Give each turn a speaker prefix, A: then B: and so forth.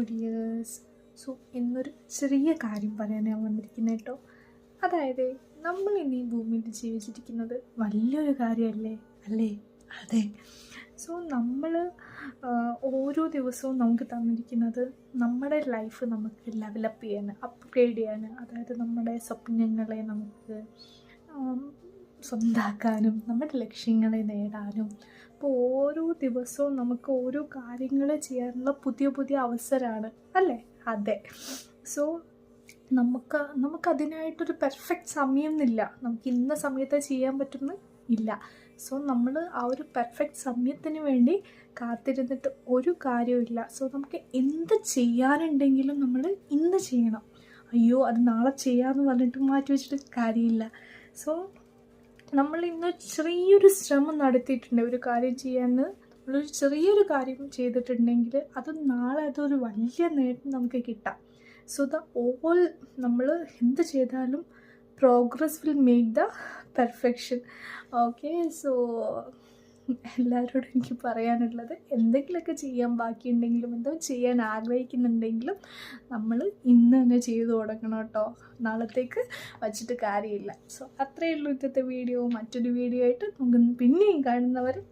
A: Dears. So ഇന്നൊരു ചെറിയ കാര്യം പറയാൻ ഞാൻ വന്നിരിക്കുന്നത് കേട്ടോ. അതായത് നമ്മൾ ഇനി ഭൂമിയിൽ ജീവിച്ചിരിക്കുന്നത് വലിയൊരു കാര്യമല്ലേ അല്ലേ? അതെ. സോ നമ്മൾ ഓരോ ദിവസവും നമുക്ക് തന്നിരിക്കുന്നത് നമ്മുടെ ലൈഫ് നമുക്ക് ലെവലപ്പ് ചെയ്യാൻ, അപ്ഗ്രേഡ് ചെയ്യാൻ, അതായത് നമ്മുടെ സ്വപ്നങ്ങളെ നമുക്ക് സ്വന്തമാക്കാനും നമ്മുടെ ലക്ഷ്യങ്ങളെ നേടാനും. അപ്പോൾ ഓരോ ദിവസവും നമുക്ക് ഓരോ കാര്യങ്ങൾ ചെയ്യാനുള്ള പുതിയ പുതിയ അവസരമാണ് അല്ലേ? അതെ. സോ നമുക്കതിനായിട്ടൊരു പെർഫെക്റ്റ് സമയം എന്നില്ല. നമുക്ക് ഇന്ന സമയത്ത് ചെയ്യാൻ പറ്റുന്ന ഇല്ല. സോ നമ്മൾ ആ ഒരു പെർഫെക്റ്റ് സമയത്തിന് വേണ്ടി കാത്തിരുന്നിട്ട് ഒരു കാര്യമില്ല. സോ നമുക്ക് എന്ത് ചെയ്യാനുണ്ടെങ്കിലും നമ്മൾ ഇന്ന് ചെയ്യണം. അയ്യോ അത് നാളെ ചെയ്യാമെന്ന് പറഞ്ഞിട്ട് മാറ്റി വെച്ചിട്ട് കാര്യമില്ല. സോ നമ്മൾ ഇന്ന് ചെറിയൊരു ശ്രമം നടത്തിയിട്ടുണ്ട് ഒരു കാര്യം ചെയ്യാൻ, നമ്മളൊരു ചെറിയൊരു കാര്യം ചെയ്തിട്ടുണ്ടെങ്കിൽ അത് നാളെ അതൊരു വലിയ നേട്ടം നമുക്ക് കിട്ടാം. സോ നമ്മൾ എന്ത് ചെയ്താലും progress will make the perfection. Okay. So എല്ലാവരോടും എനിക്ക് പറയാനുള്ളത്, എന്തെങ്കിലുമൊക്കെ ചെയ്യാൻ ബാക്കിയുണ്ടെങ്കിലും എന്തോ ചെയ്യാൻ ആഗ്രഹിക്കുന്നുണ്ടെങ്കിലും നമ്മൾ ഇന്ന് തന്നെ ചെയ്തു തുടങ്ങണം കേട്ടോ. നാളത്തേക്ക് വച്ചിട്ട് കാര്യമില്ല. സോ അത്രയേ ഉള്ളൂ ഇന്നത്തെ വീഡിയോ. മറ്റൊരു വീഡിയോ ആയിട്ട് നമുക്ക് പിന്നെയും കാണുന്നവരെ